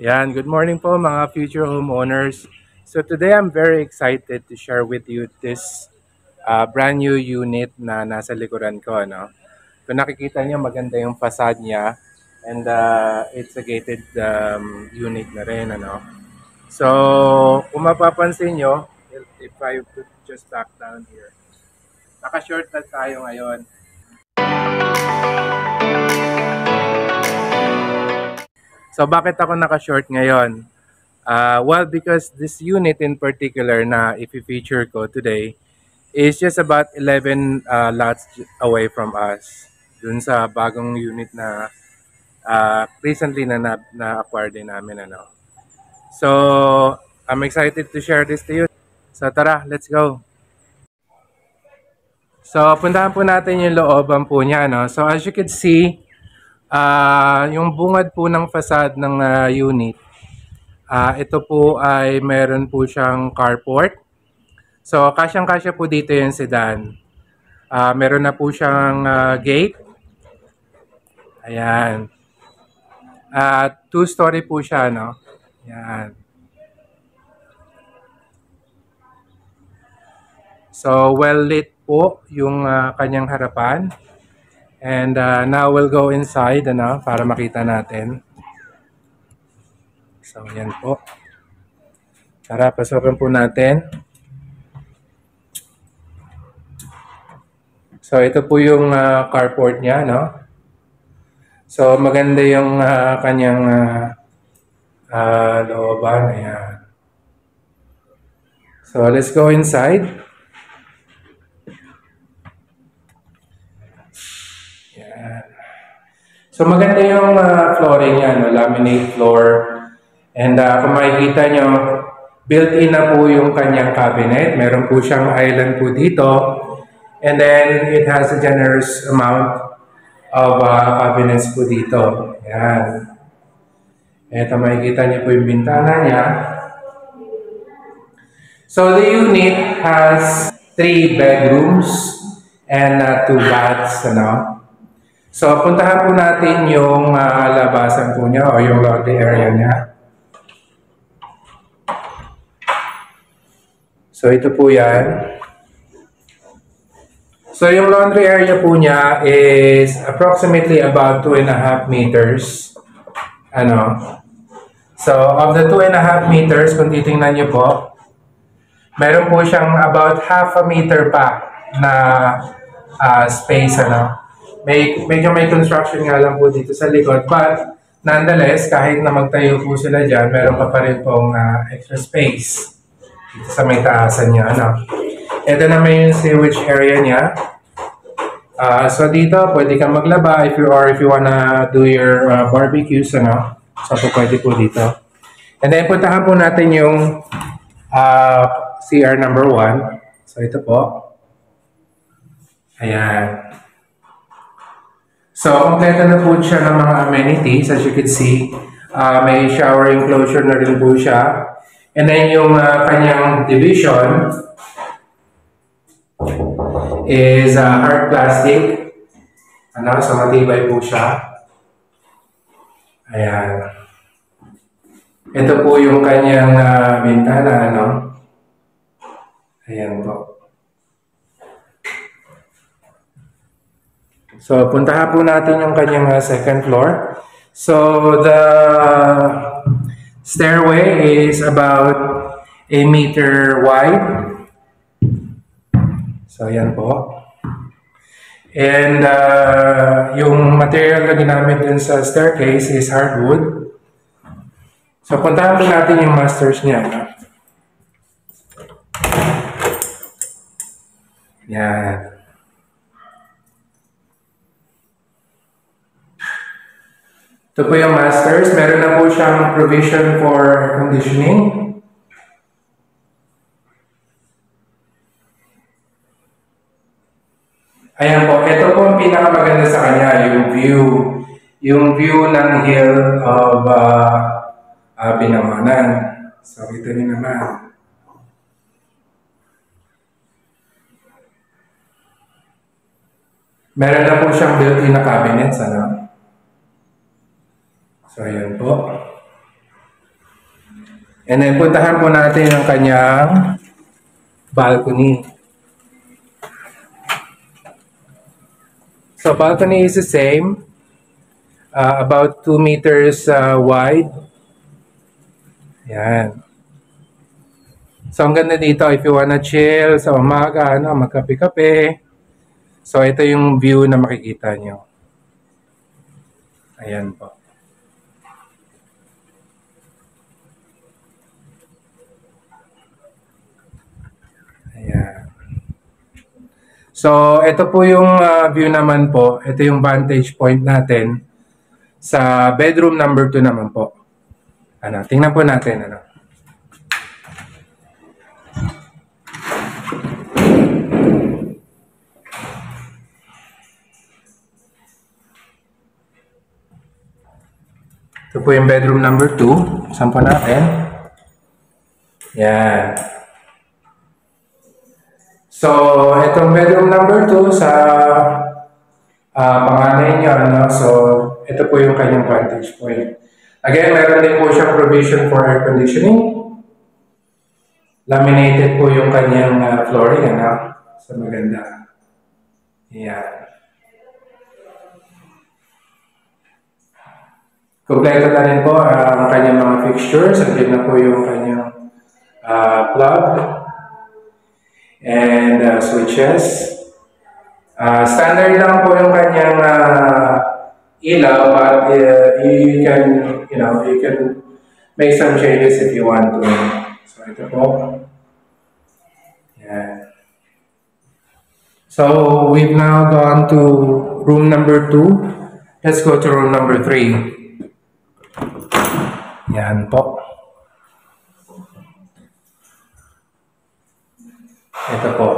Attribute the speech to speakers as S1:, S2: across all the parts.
S1: Yan, good morning po mga future homeowners. So today I'm very excited to share with you this brand new unit na nasa likuran ko. No? Kung nakikita niyo maganda yung facade niya and it's a gated unit na rin. Ano? So kung mapapansin nyo, if I could just back down here, naka-short na tayo ngayon. So bakit ako naka-short ngayon? Well, because this unit in particular na i-feature ko today is just about 11 lots away from us. Dun sa bagong unit na recently na-acquire din namin. Ano. So, I'm excited to share this to you. So, tara, let's go. So, puntahan po natin yung looban po niya. No? So, as you can see, yung bungad po ng facade ng unit, ito po ay meron po siyang carport. So, kasyang-kasya po dito yung sedan. Meron na po siyang gate. Ayan. Two-story po siya, no? Ayan. So, well-lit po yung kanyang harapan. And now we'll go inside, ano, para makita natin. So, ayan po. Tara, pasukin po natin. So, ito po yung carport niya, no? So, maganda yung kanyang looban. Ayan. So, let's go inside. Ayan. So, maganda yung flooring niya, no? Laminate floor. And kung makikita nyo, built-in na po yung kanyang cabinet. Meron po siyang island po dito. And then, it has a generous amount of cabinets po dito. Ayan. Ito, makikita niyo po yung bintana niya. So, the unit has 3 bedrooms and 2 baths. Ano? So, puntahan po natin yung labasan po niya o yung laundry area niya. So, ito po yan. So, yung laundry area po niya is approximately about 2.5 meters. Ano? So, of the 2.5 meters, kung titingnan niyo po, meron po siyang about half a meter pa na space. Ano? Medyo may construction nga lang po dito sa likod. But, nonetheless, kahit na magtayo po sila dyan, meron pa rin pong extra space dito sa may taasan niya. Ano? Ito naman yung sewage area niya. So dito, pwede kang maglaba if you wanna do your barbecues, ano? So pwede po dito. And then puntahan po natin yung CR number 1. So ito po. Ayan. So kompleto na po siya ng mga amenities. As you can see, may shower enclosure na rin po siya. And then yung kanyang division is hard plastic. Ano, so matibay po siya. Ayan. Ito po yung kanyang bintana, ano? Ayan po. So, puntahan po natin yung kanyang second floor. So, the stairway is about a meter wide. So, ayan po. And yung material na ginamit din sa staircase is hardwood. So, puntahan po natin yung masters niya. Yan. Ito po yung masters. Meron na po siyang provision for air conditioning. Ayan po. Ito po ang pinakamaganda sa kanya, yung view. Yung view ng hill of Binangonan. So, ito niyo naman. Meron na po siyang built-in na cabinets, ano? So, ayan po. And then puntahan po natin ang kanyang balcony. So balcony is the same, about 2 meters wide. Yan. So ang ganda dito if you wanna chill sa umaga, magkape-kape. So ito yung view na makikita nyo. Ayan po. Ayan. So, ito po yung view naman po. Ito yung vantage point natin sa bedroom number 2 naman po. Tingnan po natin. Ito po yung bedroom number 2. Saan po natin? Yan. So, itong bedroom number 2 sa panganay niya. So, ito po yung kanyang vantage point. Again, meron din po siyang provision for air conditioning. Laminated po yung kanyang flooring. So, maganda. Yan. Kompleto na rin po ang kanyang mga fixtures. Andiyan na po yung kanyang plug and switches. Standard lang po yung kanyang ilaw, but you can make some changes if you want to. So ito po. Yeah. So we've now gone to room number 2. Let's go to room number 3. Yan po. Ito po.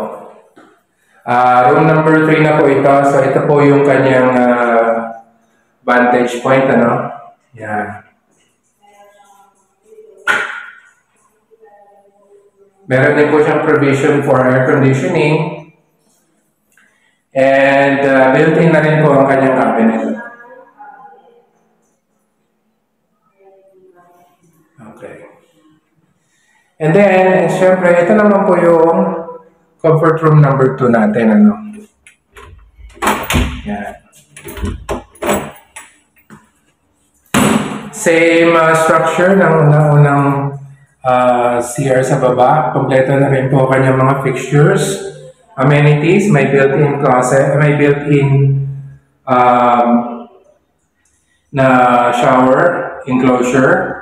S1: Room number 3 na po ito. So, ito po yung kanyang vantage point, Yan. Meron din po siyang provision for air conditioning. And built-in na rin po ang kanyang cabinet. Okay. And then, syempre, ito naman po yung comfort room number 2 natin, Yan. Same structure ng unang CR sa baba. Kompleto na rin po kanyang mga fixtures. Amenities, may built-in closet, may built-in na shower enclosure.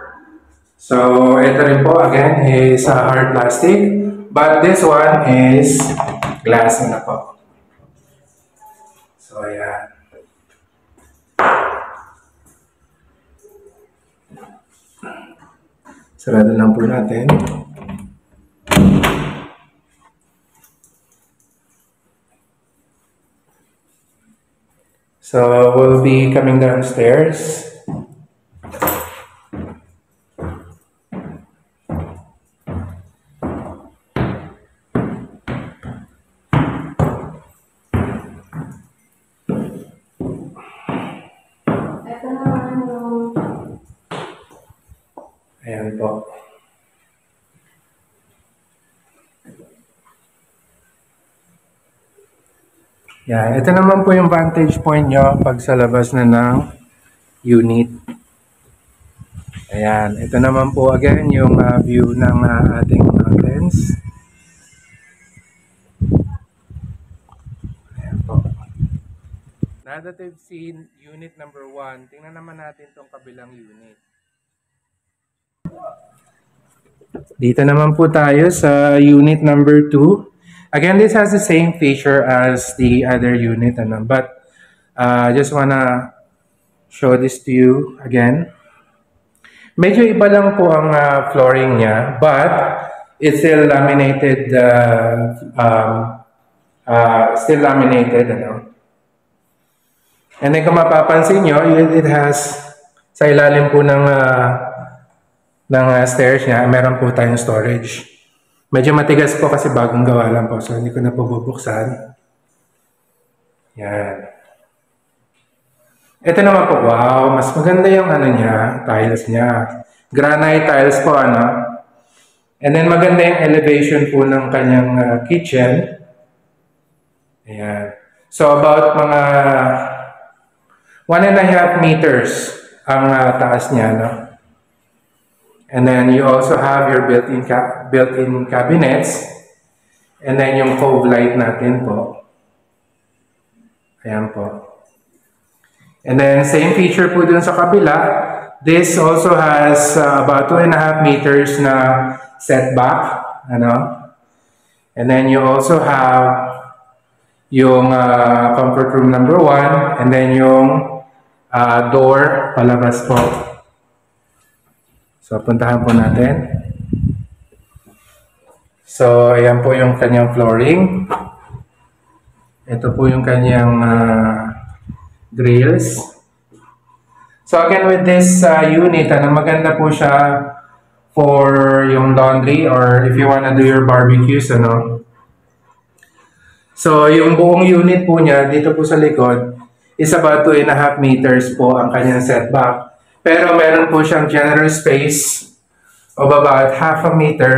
S1: So, ito rin po, again, is hard plastic. But this one is glass na po. So, ayan. Sarado lang po natin. So, we'll be coming downstairs. Ayan po. Yan. Ito naman po yung vantage point nyo pag sa labas na ng unit. Ayan. Ito naman po again yung view ng ating mountains. Ayan po. Now that we've seen unit number 1, tingnan naman natin itong kabilang unit. Dito naman po tayo sa unit number 2. Again, this has the same feature as the other unit, but just wanna show this to you again. Medyo iba lang po ang flooring niya, but it's still laminated, And then kung mapapansin nyo, it has, sa ilalim po ng stairs niya, meron po tayong storage. Medyo matigas po kasi bagong gawa lang po, so hindi ko na po bubuksan. Yan. Ito naman po, wow, mas maganda yung tiles niya. Granite tiles po, And then maganda yung elevation po ng kanyang kitchen. Ayan. So about mga 1.5 meters ang taas niya, no? And then you also have your built-in cabinets. And then yung cove light natin po. Ayan po. And then same feature po dun sa kabila. This also has about 2.5 meters na setback, ano? And then you also have yung comfort room number 1, and then yung door palabas po. So puntahan po natin. So ayan po yung kanyang flooring. Ito po yung kanyang grills. So again, with this unit, maganda po siya for yung laundry or if you wanna do your barbecues, ano. So yung buong unit po niya dito po sa likod is about 2.5 meters po ang kanyang setback. Pero meron po siyang general space of about 0.5 meter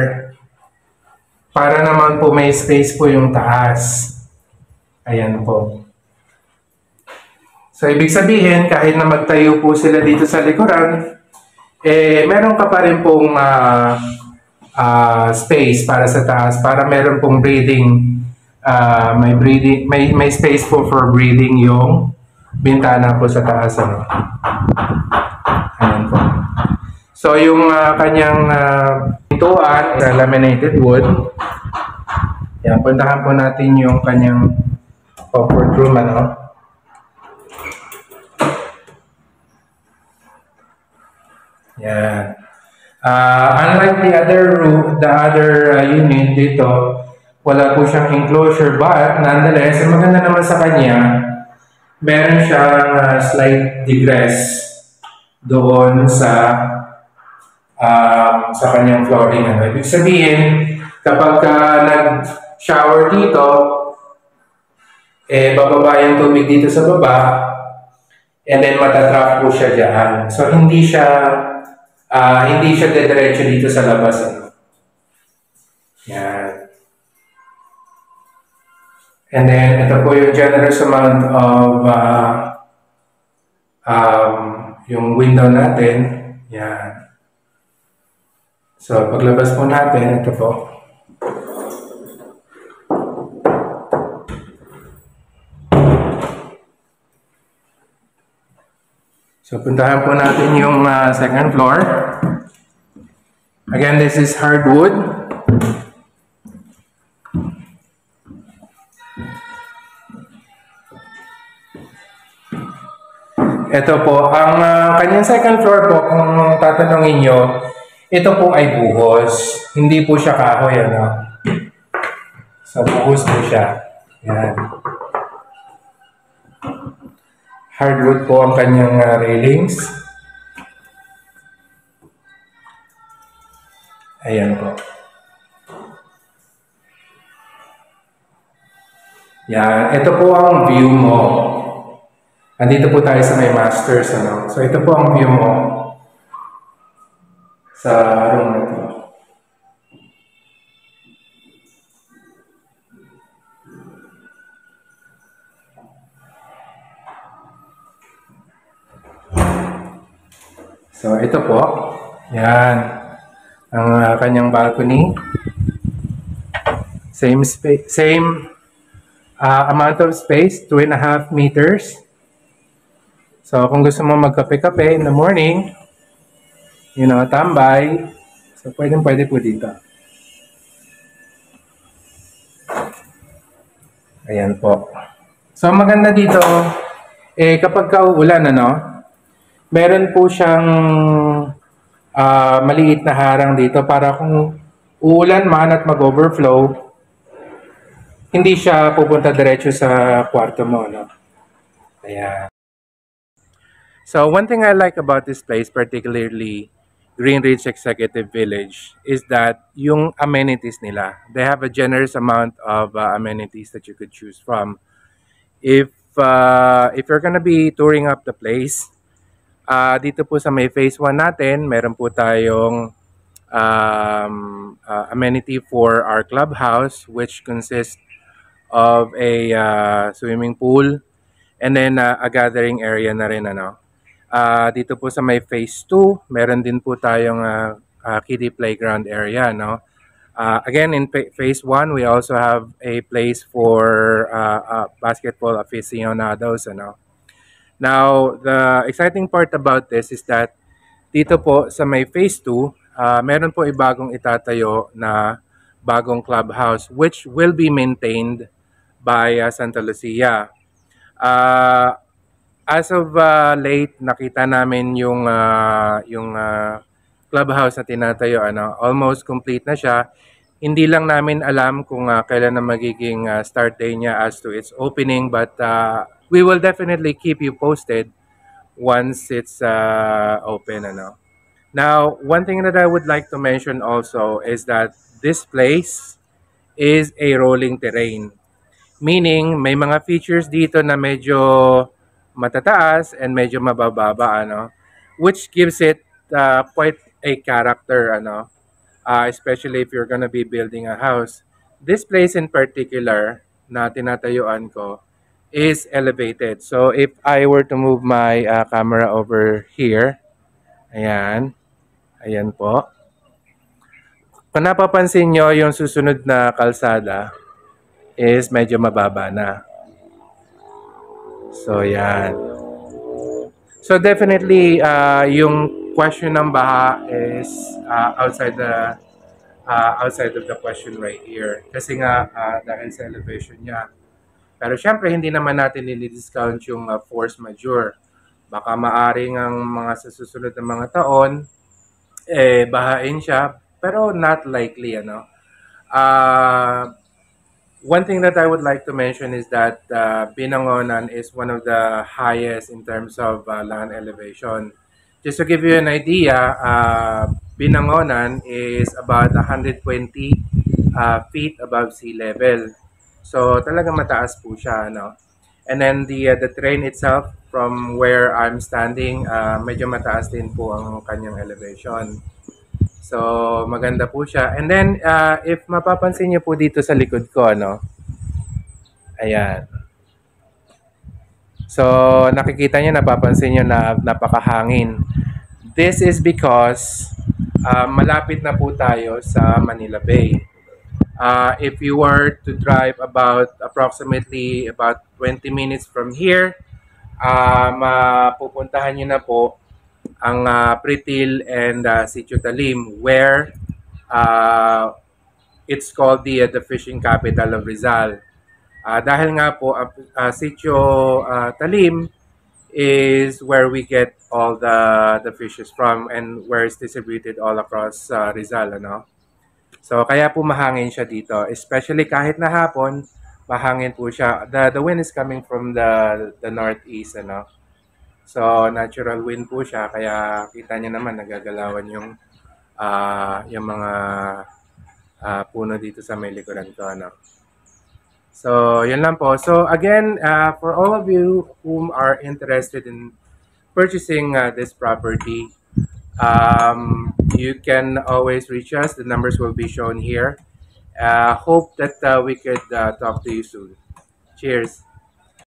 S1: para naman po may space po yung taas. Ayan po. So, ibig sabihin, kahit na magtayo po sila dito sa likuran, meron ka pa rin pong space para sa taas, para meron pong breathing, may space po for breathing yung bintana po sa taas. Ano? Ayan po. So, yung kanyang pintuan, laminated wood. Yan, puntahan po natin yung kanyang comfort room, ano. Yan. Unlike the other unit dito, wala po siyang enclosure, but nonetheless, maganda naman sa kanya, meron siyang slight digress doon sa kanyang flooring. Ano. Ibig sabihin, kapag nag-shower dito, bababa yung tubig dito sa baba, and then matatrap po siya dyan. So, hindi siya dediretso dito sa labas. Ano? Yan. And then, ito po yung generous amount of yung window natin. Yan. So, paglabas po natin, ito po. So, puntahan po natin yung second floor. Again, this is hardwood. Ito po, ang kanyang second floor po, kung tatanungin nyo, ito po ay buhos. Hindi po siya kahoy, ano. So, buhos po siya. Yan. Hardwood po ang kanyang railings. Ayan po. Yan. Ito po ang view mo. Andito po tayo sa may masters, ano. So, ito po ang view mo sa room na ito. So, ito po. Yan. Ang kanyang balcony. Same amount of space, 2.5 meters. So, kung gusto mo magkape-kape in the morning, tambay, so pwede po dito. Ayan po. So, maganda dito, kapag kauulan, meron po siyang maliit na harang dito para kung uulan man at mag-overflow, hindi siya pupunta diretso sa kwarto mo, no? Ayan. So, one thing I like about this place, particularly Greenridge Executive Village, is that yung amenities nila. They have a generous amount of amenities that you could choose from. If you're gonna be touring up the place, dito po sa may phase 1 natin, meron po tayong amenity for our clubhouse, which consists of a swimming pool and then a gathering area na rin. Ano. Dito po sa may phase 2, meron din po tayong kiddie playground area. No? Again, in phase 1, we also have a place for basketball aficionados. Ano? Now, the exciting part about this is that dito po sa may phase 2, meron po ibagong itatayo na bagong clubhouse which will be maintained by Santa Lucia. As of late, nakita namin yung clubhouse na tinatayo, almost complete na siya. Hindi lang namin alam kung kailan na magiging start day niya as to its opening, but we will definitely keep you posted once it's open. Now, one thing that I would like to mention also is that this place is a rolling terrain. Meaning, may mga features dito na medyo matataas and medyo mabababa, which gives it quite a character, especially if you're gonna be building a house. This place in particular na tinatayuan ko is elevated. So, if I were to move my camera over here, ayan, ayan po. Kung napapansin nyo, yung susunod na kalsada is medyo mababa na. So, yan. So, definitely, yung question ng baha is outside of the question right here. Kasi nga, dahil sa elevation niya. Pero syempre, hindi naman natin i-discount yung force majeure. Baka maaring ang mga sa susunod na mga taon, bahain siya. Pero not likely, One thing that I would like to mention is that Binangonan is one of the highest in terms of land elevation. Just to give you an idea, Binangonan is about 120 feet above sea level. So talaga mataas po siya, And then the train itself from where I'm standing, medyo mataas din po ang kanyang elevation. So, maganda po siya. And then, if mapapansin niyo po dito sa likod ko, ayan. So, nakikita niyo, napapansin niyo na napakahangin. This is because malapit na po tayo sa Manila Bay. If you were to drive approximately about 20 minutes from here, mapupuntahan niyo na po ang Pritil and Sitio Talim, where it's called the fishing capital of Rizal. Dahil nga po, Sitio Talim is where we get all the fishes from and where it's distributed all across Rizal. So, kaya po mahangin siya dito. Especially kahit na hapon, mahangin po siya. The wind is coming from the northeast. So, natural wind po siya. Kaya kita niyo naman, nagagalawan yung mga puno dito sa may likuran ko. So, yun lang po. So, again, for all of you whom are interested in purchasing this property, you can always reach us. The numbers will be shown here. Hope that we could talk to you soon. Cheers.